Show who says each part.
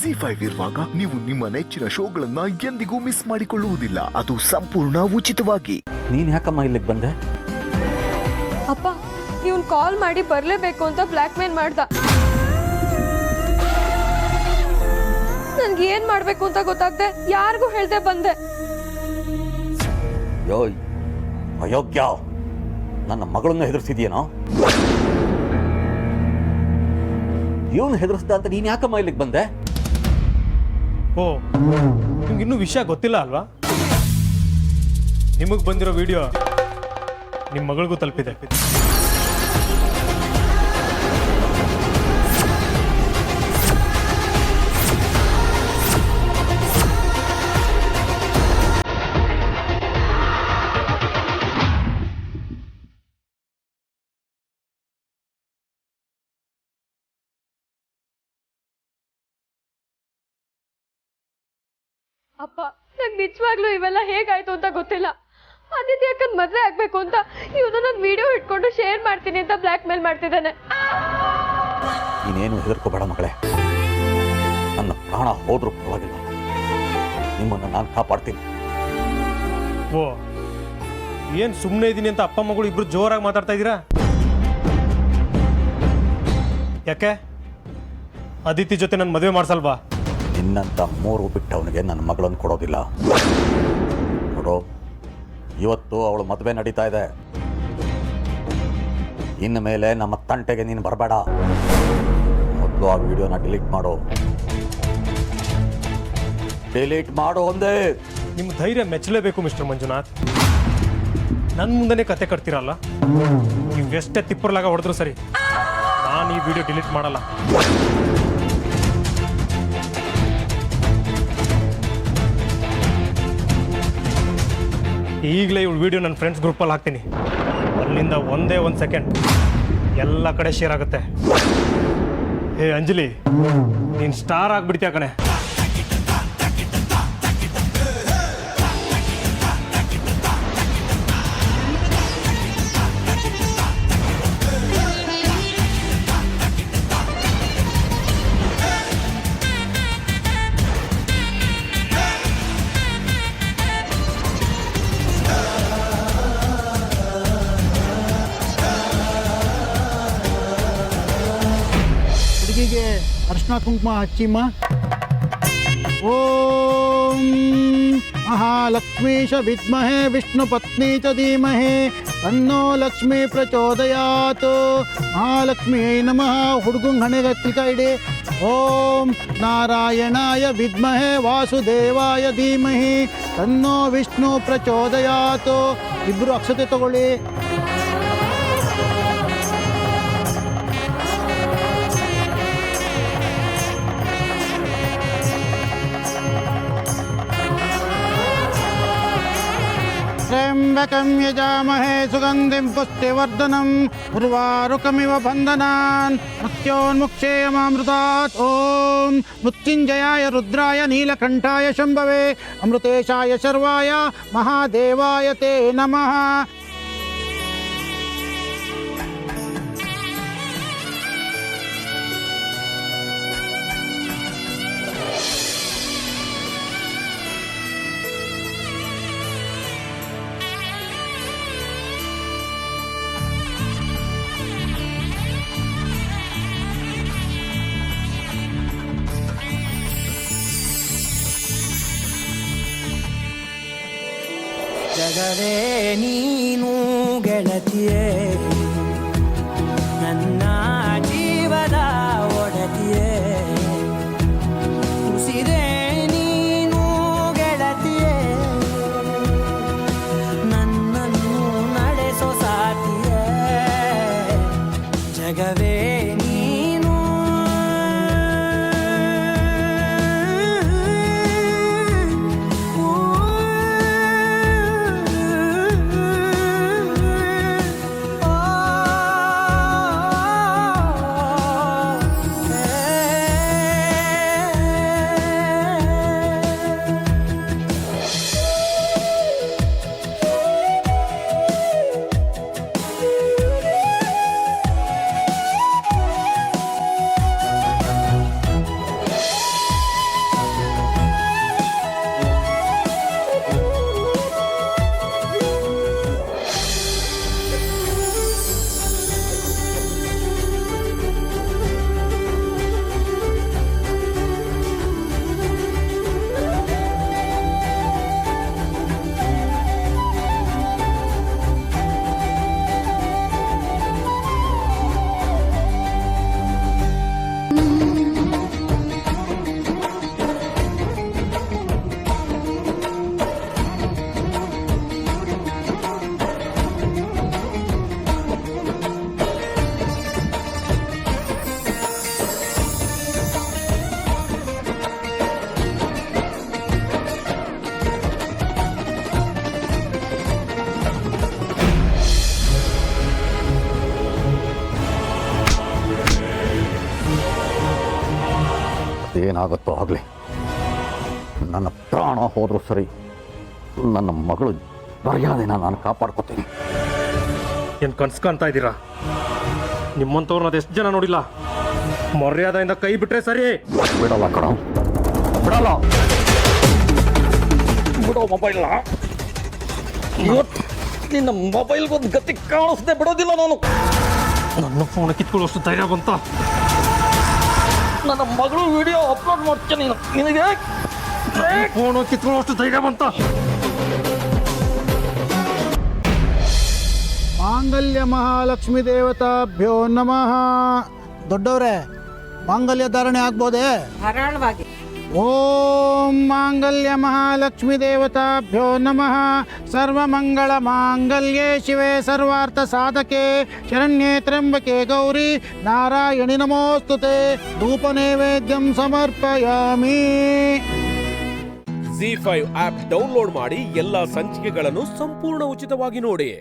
Speaker 1: ZEE5 ಇರುವಾಗ ನೀವು ನಿಮ್ಮ ನೆಚ್ಚಿನ ಶೋಗಳನ್ನ ಎಂದಿಗೂ ಮಿಸ್ ಮಾಡಿಕೊಳ್ಳುವುದಿಲ್ಲ. ಅದು ಸಂಪೂರ್ಣ ಉಚಿತವಾಗಿ.
Speaker 2: ನೀನ್ ಯಾಕಮ್ಮ ಇಲ್ಲಿಗೆ ಬಂದೆ?
Speaker 3: ಅಪ್ಪ ಇವನ್ ಕಾಲ್ ಮಾಡಿ ಬರ್ಲೇಬೇಕು ಅಂತ ಬ್ಲ್ಯಾಕ್ ಮೇಲ್ ಮಾಡ್ದ. ನನ್ಗೆ ಏನ್ ಮಾಡ್ಬೇಕು ಅಂತ ಗೊತ್ತಾಗ್ದೆ ಯಾರಿಗೂ ಹೇಳ್ದೆ ಬಂದೆ.
Speaker 2: ಯೋಯ್ ಅಯೋಗ್ಯ, ನನ್ನ ಮಗಳನ್ನ ಹೆದರ್ಸಿದ್ಯೇನೋ? ಇವನು ಹೆದರ್ಸ್ದ ಅಂತ ನೀನ್ ಯಾಕಮ್ಮ ಇಲ್ಲಿಗೆ ಬಂದೆ?
Speaker 4: ಓ, ನಿಮ್ಗೆ ಇನ್ನೂ ವಿಷಯ ಗೊತ್ತಿಲ್ಲ ಅಲ್ವಾ? ನಿಮಗೆ ಬಂದಿರೋ ವಿಡಿಯೋ ನಿಮ್ಮ ಮಗಳಿಗೂ ತಲುಪಿದೆ.
Speaker 3: ಅಪ್ಪ ನಂಗೆ ನಿಜವಾಗ್ಲೂ ಇವೆಲ್ಲ ಹೇಗಾಯ್ತು ಅಂತ ಗೊತ್ತಿಲ್ಲ. ಆದಿತ್ಯ ಅಕ್ಕನ್ ಮದ್ವೆ ಆಗ್ಬೇಕು ಅಂತ ಇವನು ನನ್ನ ವಿಡಿಯೋ ಇಟ್ಕೊಂಡು ಶೇರ್ ಮಾಡ್ತೀನಿ ಅಂತ ಬ್ಲ್ಯಾಕ್ ಮೇಲ್ ಮಾಡ್ತಿದ್ದಾನೆ.
Speaker 2: ನೀನೇನು ಹೆದರ್ಕೋಬೇಡ ಮಗಳೇ, ನನ್ನ ಪ್ರಾಣ ಹೋದ್ರೂ ಪರವಾಗಿಲ್ಲ, ನಿಮ್ಮನ್ನು ನಾನು ಕಾಪಾಡ್ತೀನಿ.
Speaker 4: ಓ, ಏನ್ ಸುಮ್ಮನೆ ಇದ್ದೀನಿ ಅಂತ ಅಪ್ಪ ಮಗಳು ಇಬ್ರು ಜೋರಾಗಿ ಮಾತಾಡ್ತಾ ಇದ್ದೀರಾ? ಯಾಕೆ ಅದಿತಿ ಜೊತೆ ನನ್ನ ಮದುವೆ ಮಾಡ್ಸಲ್ವಾ?
Speaker 2: ನಿನ್ನಂತ ಮೂರು ಬಿಟ್ಟವನಿಗೆ ನನ್ನ ಮಗಳನ್ನು ಕೊಡೋದಿಲ್ಲ. ನೋಡು, ಇವತ್ತು ಅವಳು ಮದುವೆ ನಡೀತಾ ಇದೆ. ಇನ್ನು ಮೇಲೆ ನಮ್ಮ ತಂಟೆಗೆ ನೀನು ಬರಬೇಡ. ಮೊದಲು ಆ ವಿಡಿಯೋನ ಡಿಲೀಟ್ ಮಾಡು. ಡಿಲೀಟ್ ಮಾಡು ಒಂದೇ.
Speaker 4: ನಿಮ್ಮ ಧೈರ್ಯ ಮೆಚ್ಚಲೇಬೇಕು ಮಿಸ್ಟರ್ ಮಂಜುನಾಥ್. ನನ್ನ ಮುಂದೆನೇ ಕತೆ ಕಟ್ತೀರಲ್ಲ, ನೀವು ಎಷ್ಟೇ ತಿಪ್ಪರ್ಲಾಗ ಹೊಡೆದ್ರು ಸರಿ, ನಾನು ಈ ವಿಡಿಯೋ ಡಿಲೀಟ್ ಮಾಡಲ್ಲ. ಈಗಲೇ ಇವಳು ವಿಡಿಯೋ ನನ್ನ ಫ್ರೆಂಡ್ಸ್ ಗ್ರೂಪಲ್ಲಿ ಹಾಕ್ತೀನಿ. ಅಲ್ಲಿಂದ ಒಂದೇ ಒಂದು ಸೆಕೆಂಡ್ ಎಲ್ಲ ಕಡೆ ಶೇರ್ ಆಗುತ್ತೆ. ಹೇ ಅಂಜಲಿ, ನೀನು ಸ್ಟಾರ್ ಆಗ್ಬಿಡ್ತೀಯ ಕಣೆ.
Speaker 5: ಹುಡುಗಿಗೆ ಅರ್ಶಿನ ಕುಂಕುಮ ಹಚ್ಚಿಮ್ಮ. ಓಂ ಮಹಾಲಕ್ಷ್ಮೀಶ ವಿದ್ಮಹೇ ವಿಷ್ಣು ಪತ್ನಿ ಚ ಧೀಮಹಿ ತನ್ನೋ ಲಕ್ಷ್ಮೀ ಪ್ರಚೋದಯಾತ್. ಮಹಾಲಕ್ಷ್ಮೀ ನಮಃ. ಹುಡುಗಂಗೆ ಹಣೆಗೆ ಹಚ್ಚಲಿಕ ಇಡಿ. ಓಂ ನಾರಾಯಣಾಯ ವಿದ್ಮಹೇ ವಾಸುದೇವಾಯ ಧೀಮಹಿ ತನ್ನೋ ವಿಷ್ಣು ಪ್ರಚೋದಯಾತ್. ಇಬ್ಬರು ಅಕ್ಷತೆ ತಗೊಳ್ಳಿ. त्र्यम्बकं यजामहे सुगन्धिं पुष्टिवर्धनं उर्वारुकमिव बन्धनान् मृत्योन्मुक्षेयमामृतात्. ॐ मृत्युञ्जयाय रुद्राय नीलकण्ठाय शम्भवे अमृतेशाय शर्वाय महादेवाय ते नमः.
Speaker 6: ಜಗವೇ ನೀನು ಗೆಳತಿಯೇ, ನನ್ನ ಜೀವದ ಒಡತಿಯೇ. ಉಸಿರೇ ನೀನು ಗೆಳತಿಯೇ, ನನ್ನನ್ನು ನಡೆಸೋ ಸಾತಿಯೇ. ಜಗವೇ ನೀನು ಓ
Speaker 2: ಏನಾಗುತ್ತೋ ಆಗಲಿ, ನನ್ನ ಪ್ರಾಣ ಹೋದರೂ ಸರಿ, ನನ್ನ ಮಗಳು ಮರ್ಯಾದೆನ ನಾನು ಕಾಪಾಡ್ಕೊತೀನಿ.
Speaker 4: ಏನು ಕನ್ಸ್ಕೊಂತ ಇದ್ದೀರಾ? ನಿಮ್ಮಂಥವ್ರನ್ನ ಅದು ಎಷ್ಟು ಜನ ನೋಡಿಲ್ಲ. ಮರ್ಯಾದೆಯಿಂದ ಕೈ ಬಿಟ್ರೆ ಸರಿ.
Speaker 2: ಬಿಡಲ್ಲ ಕಣ, ಬಿಡಲ್ಲ. ಬಿಡೋ ಮೊಬೈಲ್ನ. ಇವತ್ತು ನಿನ್ನ ಮೊಬೈಲ್ಗೊಂದು ಗತಿ ಕಾಣಿಸ್ದೆ ಬಿಡೋದಿಲ್ಲ ನಾನು.
Speaker 4: ನನ್ನ ಫೋನ್ ಕಿತ್ಕೊಳ್ಳೋಷ್ಟು ಧೈರ್ಯ ಬಂತ?
Speaker 2: ನನ್ನ ಮಗಳು ವಿಡಿಯೋ ಅಪ್ಲೋಡ್ ಮಾಡ್ತೀನಿ ನಿನಗೆ.
Speaker 4: ಫೋನ್ ಕಿತ್ಕೊಳ್ಳೋಷ್ಟು ಧೈರ್ಯ ಬಂತ?
Speaker 5: ಮಾಂಗಲ್ಯ ಮಹಾಲಕ್ಷ್ಮಿ ದೇವತಾಭ್ಯೋ ನಮಃ. ದೊಡ್ಡವ್ರೆ, ಮಾಂಗಲ್ಯ ಧಾರಣೆ ಆಗ್ಬೋದೇ?
Speaker 7: ಧಾರಾಳವಾಗಿ.
Speaker 5: ಓಂ ಮಾಂಗಲ್ಯ ಮಹಾಲಕ್ಷ್ಮಿ ದೇವತಾಭ್ಯೋ ನಮಃ. ಸರ್ವಮಂಗಳ ಮಾಂಗಲ್ಯೆ ಶಿವೆ ಸರ್ವಾರ್ಥ ಸಾಧಕೆ ಶರಣ್ಯೇ ತ್ರ್ಯಂಬಕೆ ಗೌರಿ ನಾರಾಯಣಿ ನಮೋಸ್ತುತೆ. ಧೂಪ ನೈವೇದ್ಯಂ ಸಮರ್ಪಯಾಮಿ.
Speaker 8: ZEE5 ಆಪ್ ಡೌನ್ಲೋಡ್ ಮಾಡಿ ಎಲ್ಲಾ ಸಂಚಿಕೆಗಳನ್ನು ಸಂಪೂರ್ಣ ಉಚಿತವಾಗಿ ನೋಡಿ.